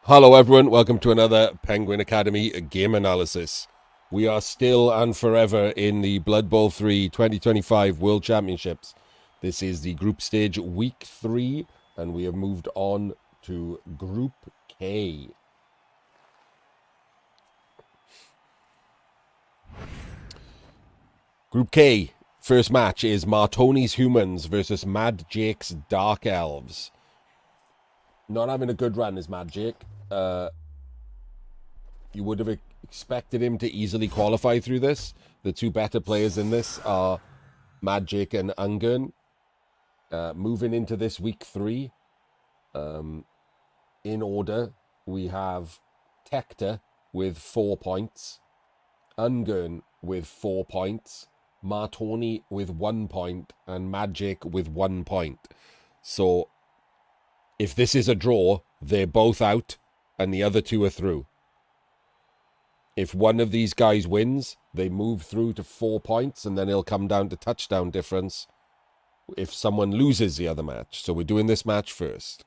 Hello everyone, welcome to another Penguin Academy game analysis. We are still and forever in the Blood Bowl 3 2025 World Championships. This is the group stage week 3 and we have moved on to Group K. Group K, first match is Martoni's Humans versus Madjake's Dark Elves. Not having a good run is Madjake. You would have expected him to easily qualify through this. The two better players in this are Madjake and Ungern. Moving into this week 3, in order, we have Tector with 4 points, Ungern with 4 points, Martoni with 1 point, and Madjake with 1 point. So, if this is a draw, they're both out, and the other two are through. If one of these guys wins, they move through to 4 points, and then it'll come down to touchdown difference if someone loses the other match. So we're doing this match first.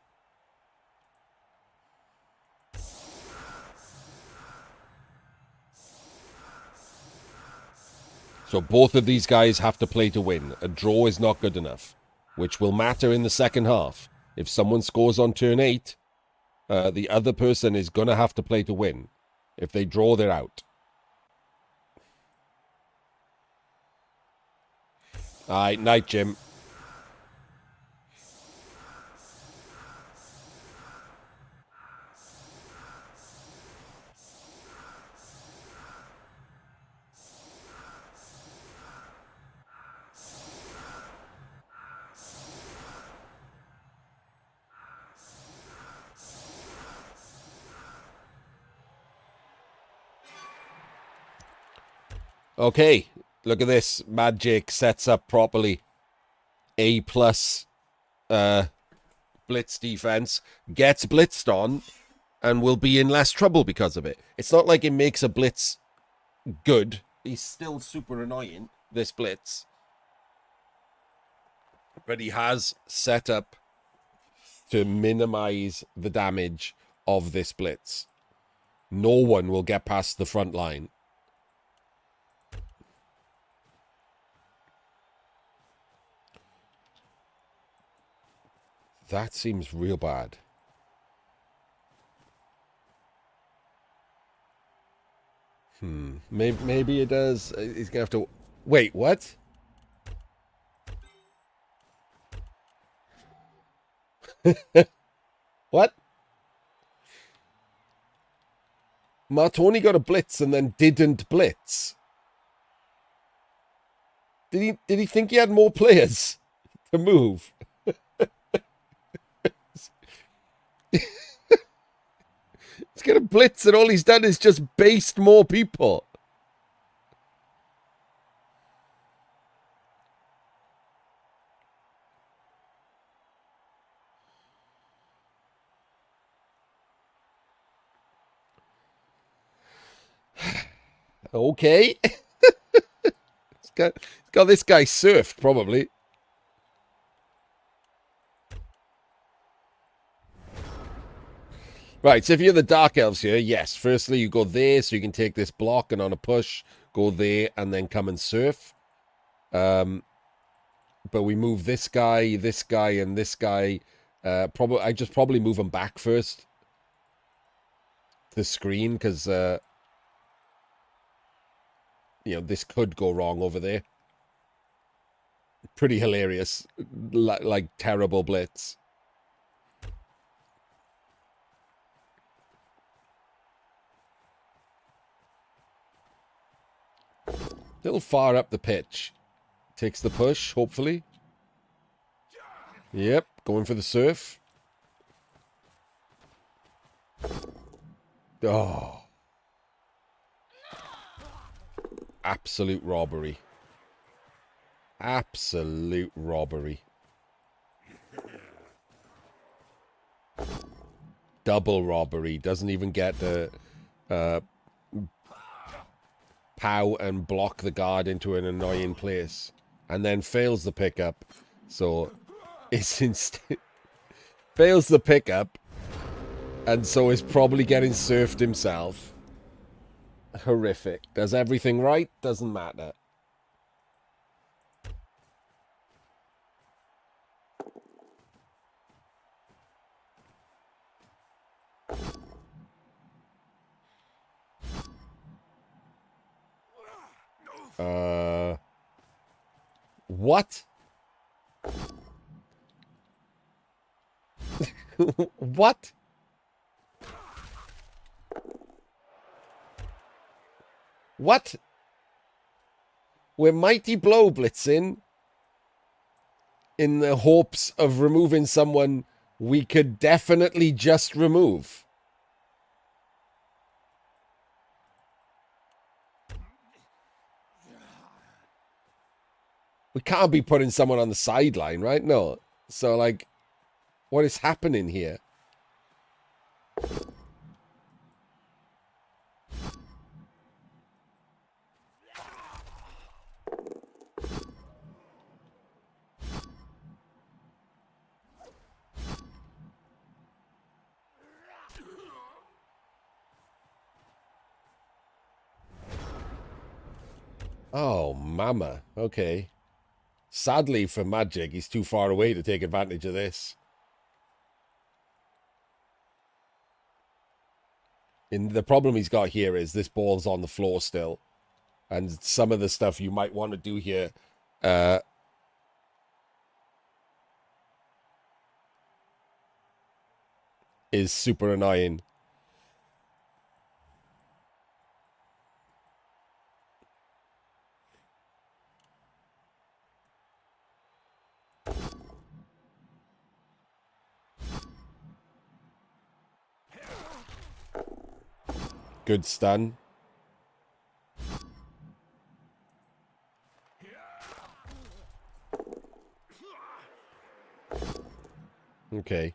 So both of these guys have to play to win. A draw is not good enough, which will matter in the second half. If someone scores on turn 8, the other person is going to have to play to win. If they draw, they're out. All right, night, Jim. Okay, look at this. Madjake sets up properly. A plus blitz defense, gets blitzed on, and will be in less trouble because of it. It's not like it makes a blitz good. He's still super annoying, this blitz. But he has set up to minimize the damage of this blitz. No one will get past the front line. That seems real bad. Maybe it does. He's gonna have to... Wait, what? What? Martoni got a blitz and then didn't blitz. Did he think he had more players to move? He's got a blitz and all he's done is just based more people. Okay. It's got this guy surfed, probably. Right, so if you're the Dark Elves here, yes. Firstly, you go there, so you can take this block, and on a push, go there, and then come and surf. But we move this guy, and this guy. I just probably move them back first. The screen, because, this could go wrong over there. Pretty hilarious. Like terrible blitz. Little far up the pitch. Takes the push, hopefully. Yep, going for the surf. Oh. Absolute robbery. Absolute robbery. Double robbery. Doesn't even get the... pow and block the guard into an annoying place, and then fails the pickup. So it's fails the pickup, And so is probably getting surfed himself. Horrific. Does everything right? Doesn't matter. What? What? What? We're Mighty Blow blitzing in the hopes of removing someone we could definitely just remove. We can't be putting someone on the sideline, right? No. So, like, what is happening here? Oh, mama. Okay. Sadly for Madjake, he's too far away to take advantage of this. And the problem he's got here is this ball's on the floor still. And some of the stuff you might want to do here is super annoying. Good stun. Okay.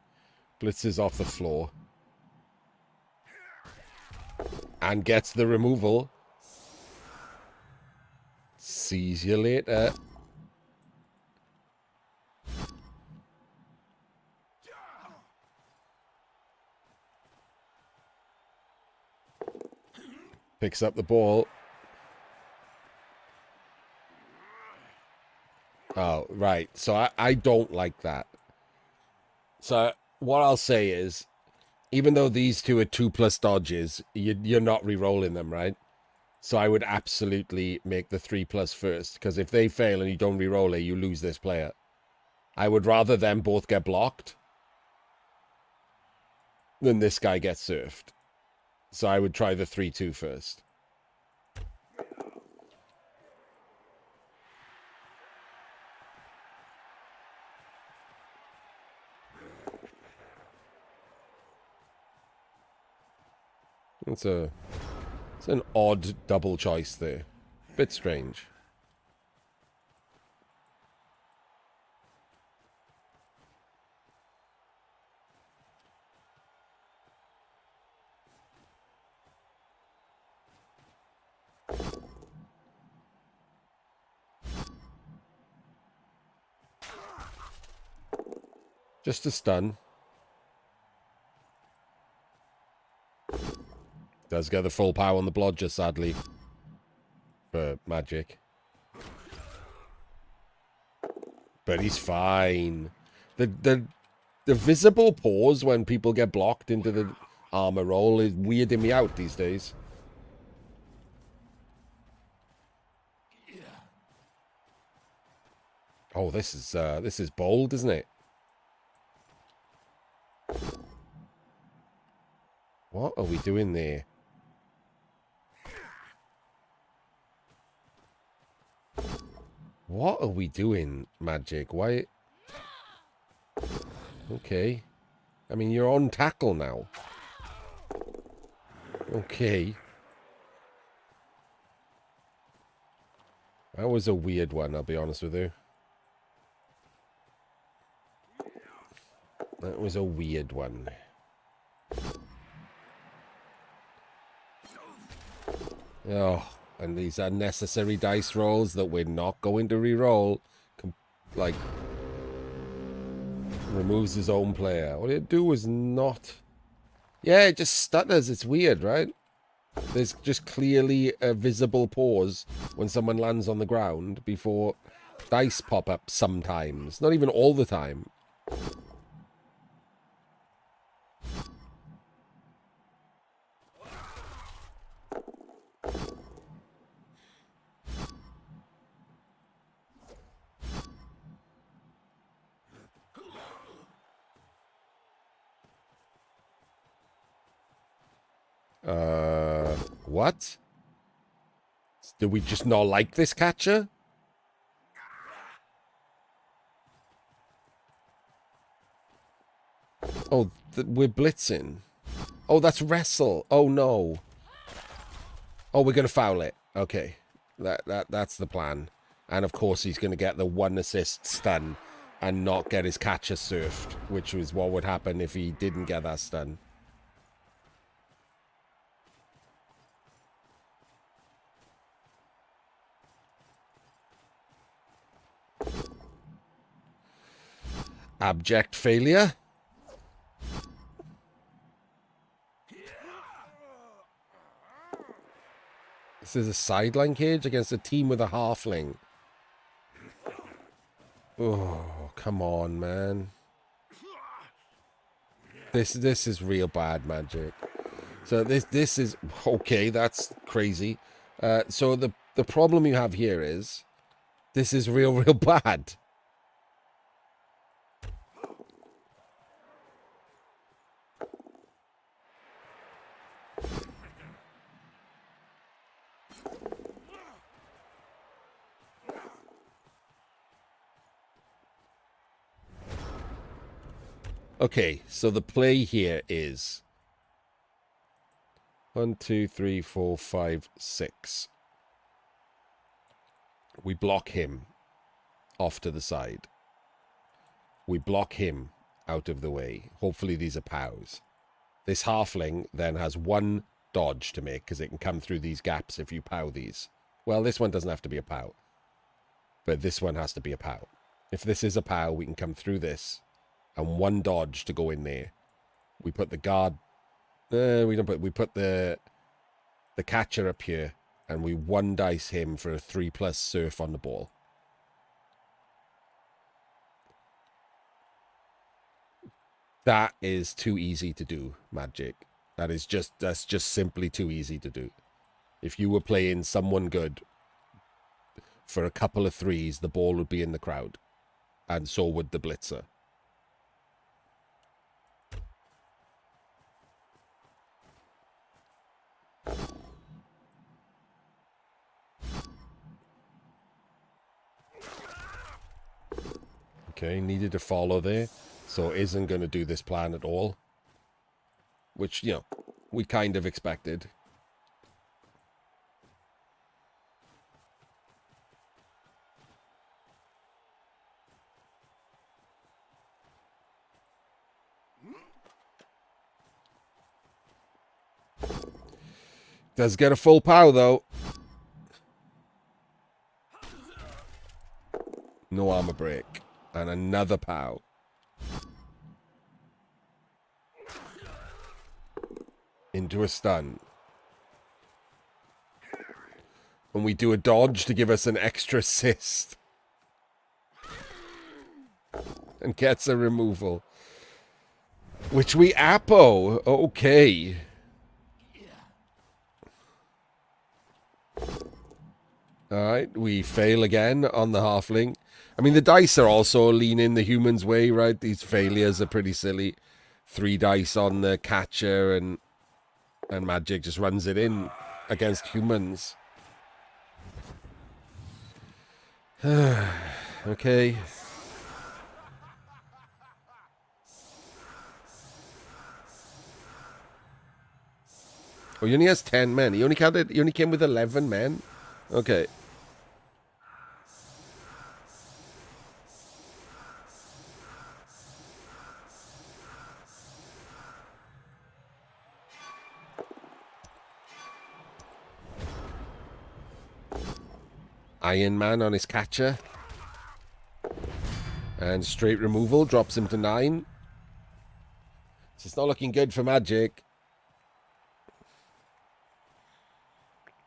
Blitzes off the floor. And gets the removal. Sees you later. Picks up the ball. Oh, right. So I don't like that. So what I'll say is, even though these two are 2+ dodges, you're not re-rolling them, right? So I would absolutely make the 3+ first, because if they fail and you don't re-roll it, you lose this player. I would rather them both get blocked than this guy get surfed. So I would try the 3-2 first. It's an odd double choice there. Bit strange. Just a stun. Does get the full power on the blodger, sadly. For Madjake. But he's fine. The visible pause when people get blocked into the armor roll is weirding me out these days. Oh, this is bold, isn't it? What are we doing there? What are we doing, Madjake? Why? Okay. I mean, you're on tackle now. Okay. That was a weird one, I'll be honest with you. That was a weird one. Oh, and these unnecessary dice rolls that we're not going to re-roll. Like, removes his own player. All you do is not Yeah, it just stutters. It's weird, right? There's just clearly a visible pause when someone lands on the ground before dice pop up sometimes. Not even all the time. What? Do we just not like this catcher? Oh, we're blitzing. Oh, that's wrestle. Oh, no. Oh, we're going to foul it. Okay. That's the plan. And, of course, he's going to get the 1 assist stun and not get his catcher surfed, which was what would happen if he didn't get that stun. Abject failure. This is a sideline cage against a team with a halfling. Oh, come on, man. This is real bad Madjake. So this is okay. That's crazy. So the problem you have here is this is real bad. Okay, so the play here is 1, 2, 3, 4, 5, 6. We block him off to the side. We block him out of the way. Hopefully these are POWs. This halfling then has 1 dodge to make because it can come through these gaps if you POW these. Well, this one doesn't have to be a POW. But this one has to be a POW. If this is a POW, we can come through this. And 1 dodge to go in there. We put the guard... we don't put... We put the catcher up here. And we 1 dice him for a 3+ surf on the ball. That is too easy to do, Madjake. That's just simply too easy to do. If you were playing someone good for a couple of 3s, the ball would be in the crowd. And so would the blitzer. Okay, needed to follow there. So isn't going to do this plan at all. Which, you know, we kind of expected. Does get a full POW, though. No armor break. And another POW. Into a stun. And we do a dodge to give us an extra assist. And gets a removal. Which we Apo. Okay. Alright, we fail again on the halfling. I mean, the dice are also leaning the human's way, right? These failures are pretty silly. 3 dice on the catcher and Madjake just runs it in against humans. Okay. Oh, he only has 10 men. He only came with 11 men. Okay. Iron Man on his catcher. And straight removal drops him to 9. So it's not looking good for Madjake.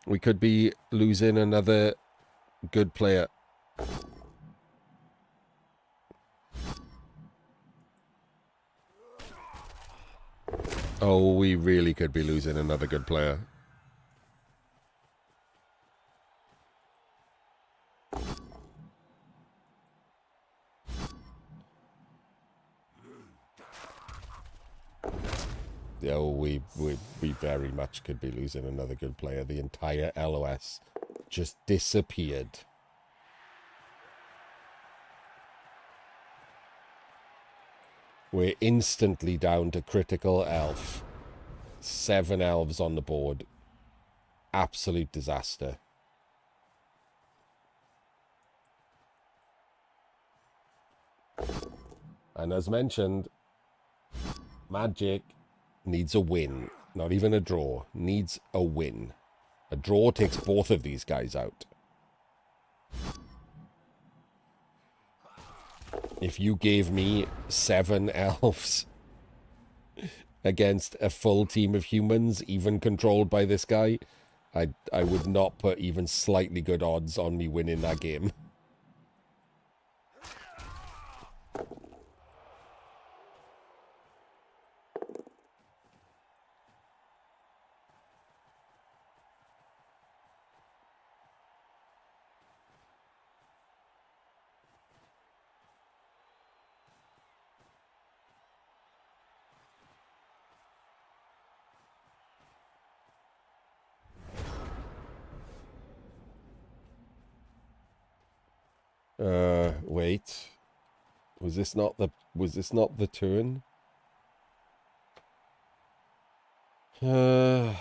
We could be losing another good player. Oh, we really could be losing another good player. Oh, we very much could be losing another good player. The entire LOS just disappeared. We're instantly down to critical elf. 7 elves on the board. Absolute disaster. And as mentioned, Madjake needs a win. Not even a draw. Needs a win. A draw takes both of these guys out. If you gave me 7 elves against a full team of humans, even controlled by this guy, I would not put even slightly good odds on me winning that game. Wait. Was this not the turn? I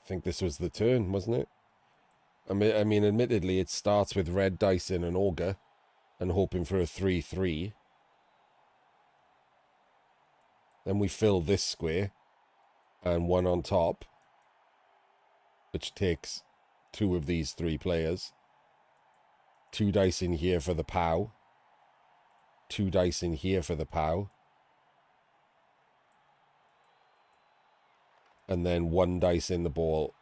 think this was the turn, wasn't it? I mean, admittedly, it starts with red dice in an auger and hoping for a 3-3. Then we fill this square and one on top, which takes 2 of these 3 players. 2 dice in here for the POW. 2 dice in here for the POW. And then 1 dice in the ball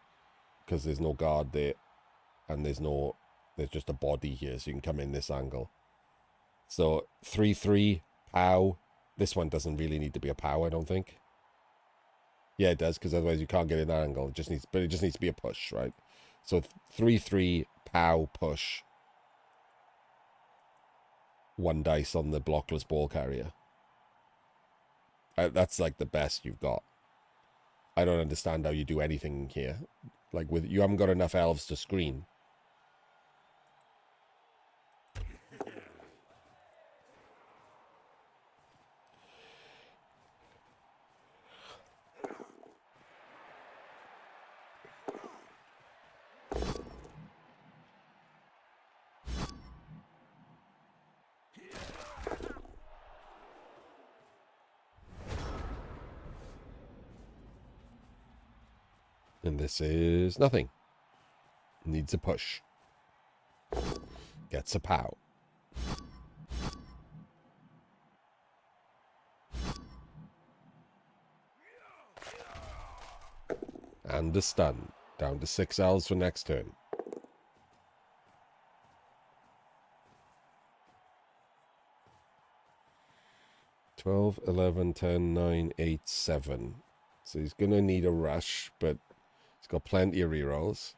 because there's no guard there. And there's just a body here, so you can come in this angle. So 3-3, POW. This one doesn't really need to be a POW, I don't think. Yeah, it does, because otherwise you can't get in that angle. It just needs to be a push, right? So 3-3, POW, push. 1 dice on the blockless ball carrier. That's like the best you've got. I don't understand how you do anything here. Like, you haven't got enough elves to screen. And this is nothing. Needs a push. Gets a POW. And a stun. Down to 6 elves for next turn. Twelve, 11, 10, 9, 8, 7. So he's going to need a rush, but he's got plenty of rerolls.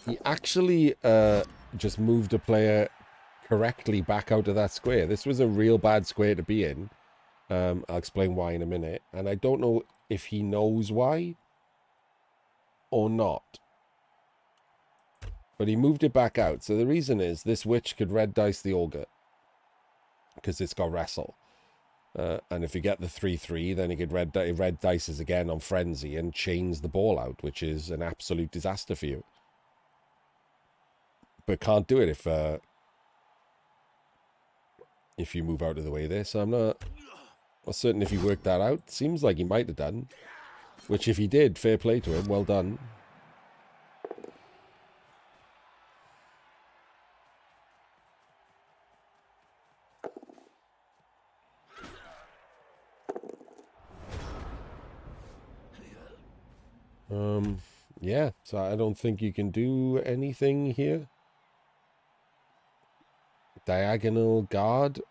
He actually just moved a player correctly back out of that square. This was a real bad square to be in. I'll explain why in a minute. And I don't know if he knows why or not. But he moved it back out. So the reason is this witch could red dice the auger because it's got wrestle. And if you get the 3-3, then he could red dices again on frenzy and chains the ball out, which is an absolute disaster for you. but can't do it if you move out of the way there. So I'm not certain if he worked that out. Seems like he might have done. Which if he did, fair play to him. Well done. Yeah, so I don't think you can do anything here. Diagonal guard.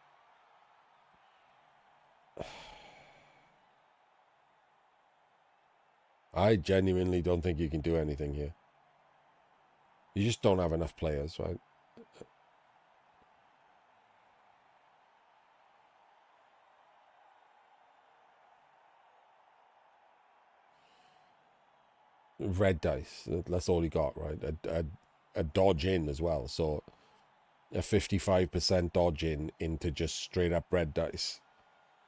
I genuinely don't think you can do anything here. You just don't have enough players, right? Red dice. That's all you got, right? A dodge in as well. So a 55% dodge in into just straight up red dice.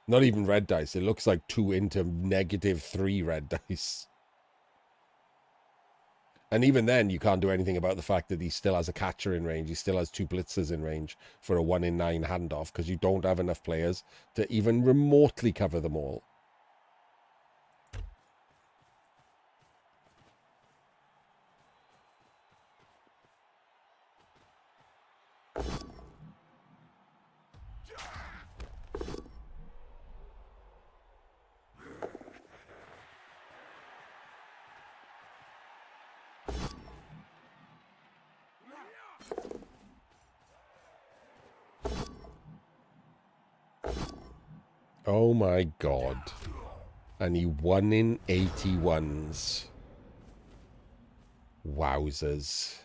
Not even red dice. It looks like 2 into -3 red dice. And even then, you can't do anything about the fact that he still has a catcher in range. He still has 2 blitzers in range for a 1 in 9 handoff because you don't have enough players to even remotely cover them all. Oh my god. And he 1 in 81s. Wowzers.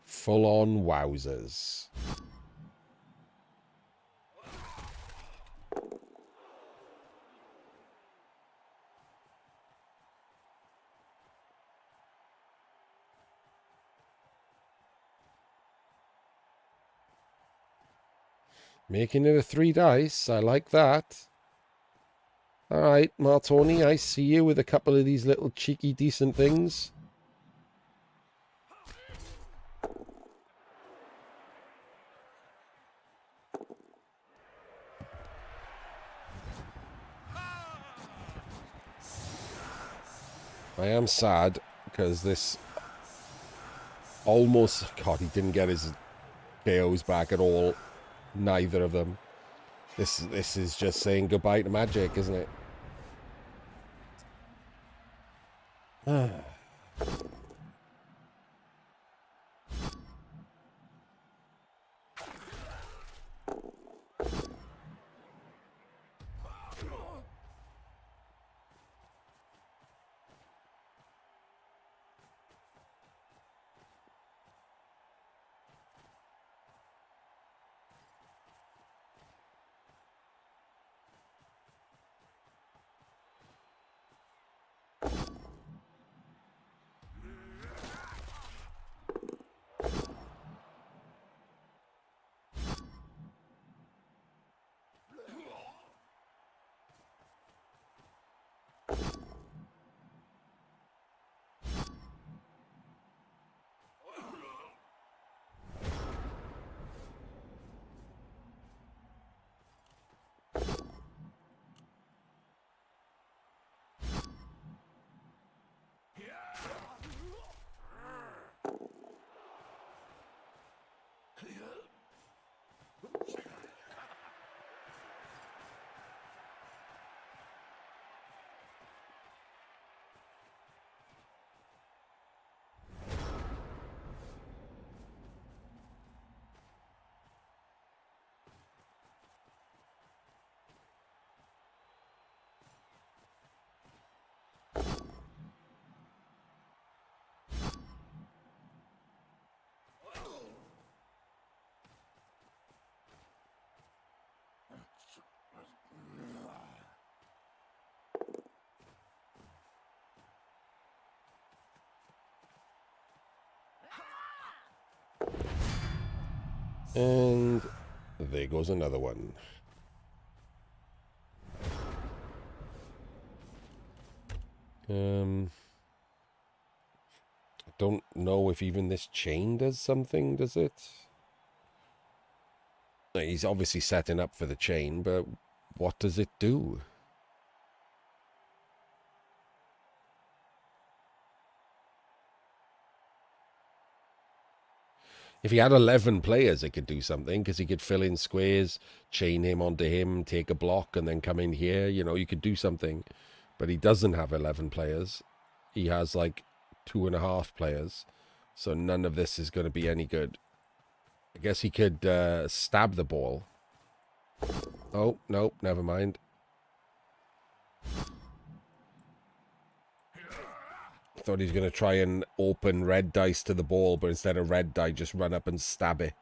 Full on wowzers. Making it a 3 dice. I like that. Alright, Martoni, I see you with a couple of these little cheeky decent things. I am sad because this almost... God, he didn't get his KOs back at all. Neither of them. This is just saying goodbye to Madjake, isn't it? And there goes another one. don't know if even this chain does something, does it? He's obviously setting up for the chain, but what does it do? If he had 11 players, it could do something, because he could fill in squares, chain him onto him, take a block, and then come in here. You know, you could do something. But he doesn't have 11 players. He has, like, 2.5 players. So none of this is going to be any good. I guess he could stab the ball. Oh, nope, never mind. Thought he was going to try and open red dice to the ball, but instead of red die, just run up and stab it.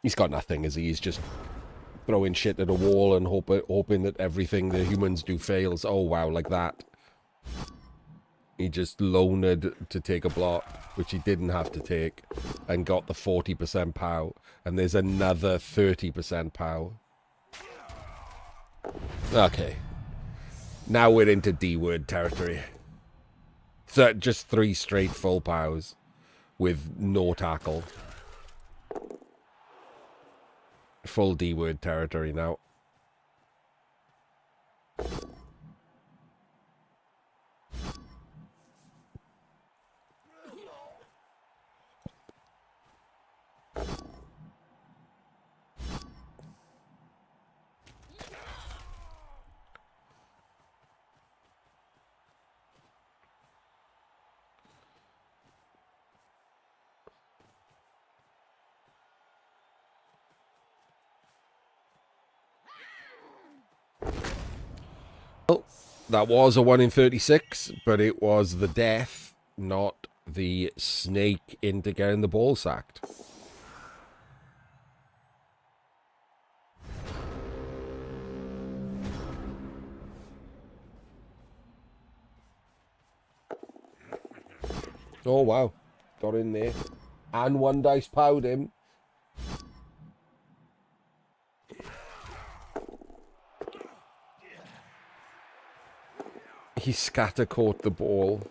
He's got nothing, is he? He's just throwing shit at a wall and hoping that everything the humans do fails. Oh, wow, like that. He just loaned to take a block, which he didn't have to take, and got the 40% POW. And there's another 30% POW. Okay. Now we're into D-word territory. So just 3 straight full POWs with no tackle. Full D-word territory now. Well, that was a 1 in 36, but it was the death, not the snake into getting the ball sacked. Oh, wow. Got in there. And 1 dice POW'd him. He scatter caught the ball.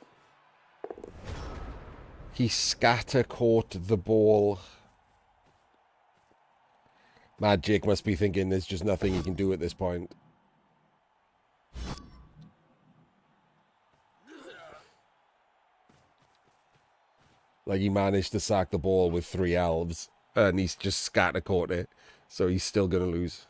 He scatter caught the ball. Madjake must be thinking there's just nothing he can do at this point. Like, he managed to sack the ball with 3 elves, and he's just scatter caught it, so he's still going to lose.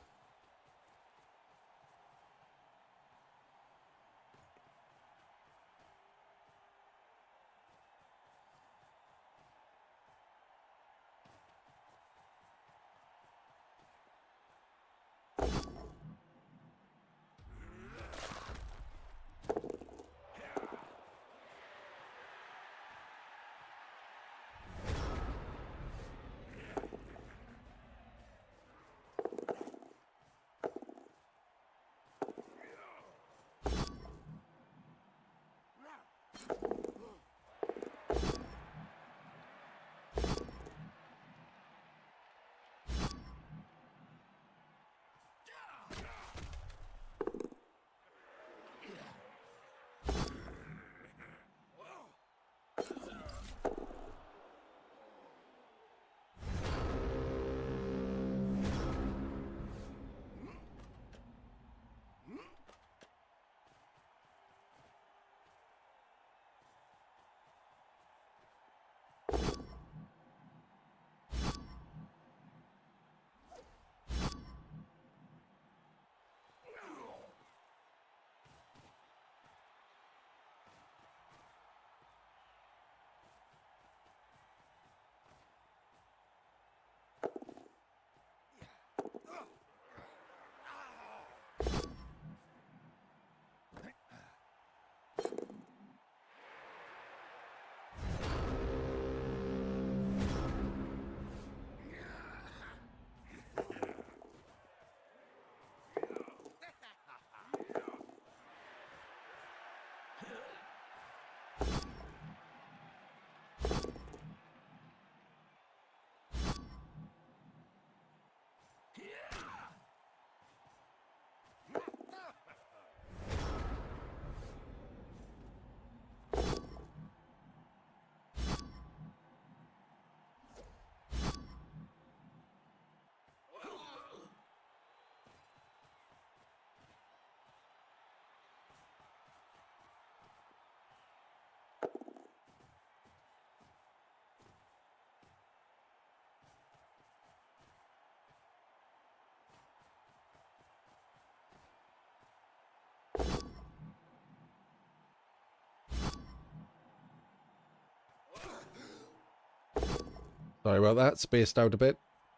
Sorry about that, spaced out a bit.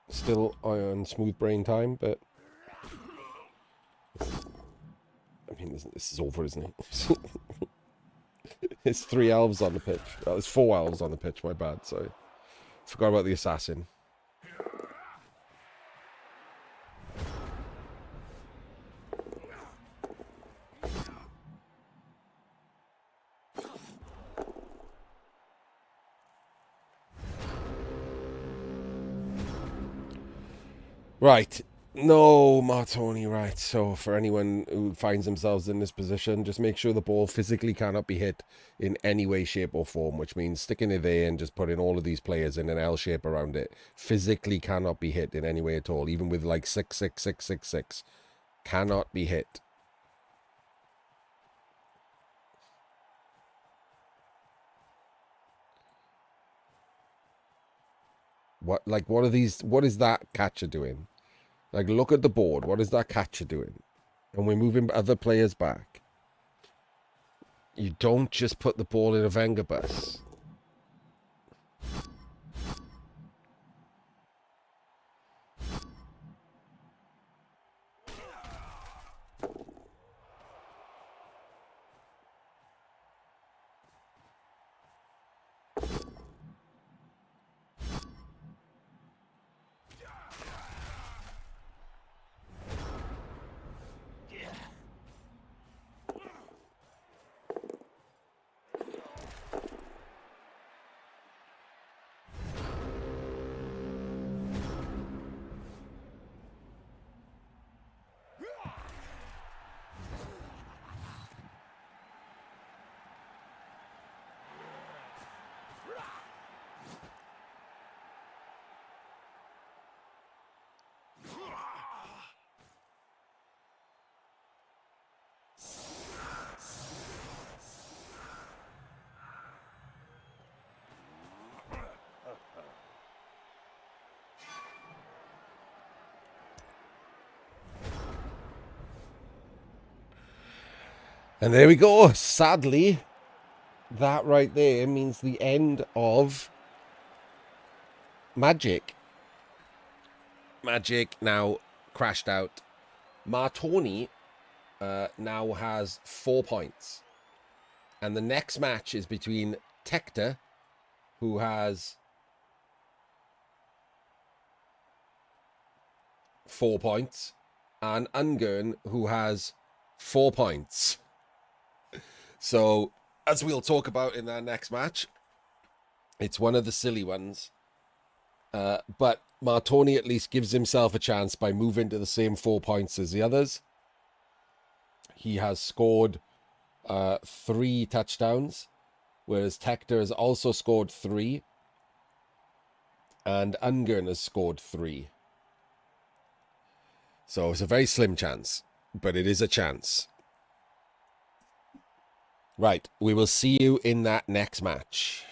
Still on smooth brain time, but I mean, this is over, isn't it? It's 3 elves on the pitch. Oh, there's 4 elves on the pitch, my bad, sorry. Forgot about the assassin. Right. No, Martoni, right. So for anyone who finds themselves in this position, just make sure the ball physically cannot be hit in any way, shape or form, which means sticking it there and just putting all of these players in an L shape around it. Physically cannot be hit in any way at all, even with like 66666. Cannot be hit. What is that catcher doing? Like, look at the board. What is that catcher doing? And we're moving other players back. You don't just put the ball in a Wenger bus. And there we go. Sadly, that right there means the end of Madjake. Madjake now crashed out. Martoni now has 4 points. And the next match is between Tector, who has 4 points, and Ungern, who has 4 points. So, as we'll talk about in our next match, it's one of the silly ones. But Martoni at least gives himself a chance by moving to the same 4 points as the others. He has scored 3 touchdowns, whereas Tector has also scored 3. And Ungern has scored 3. So it's a very slim chance, but it is a chance. Right, we will see you in that next match.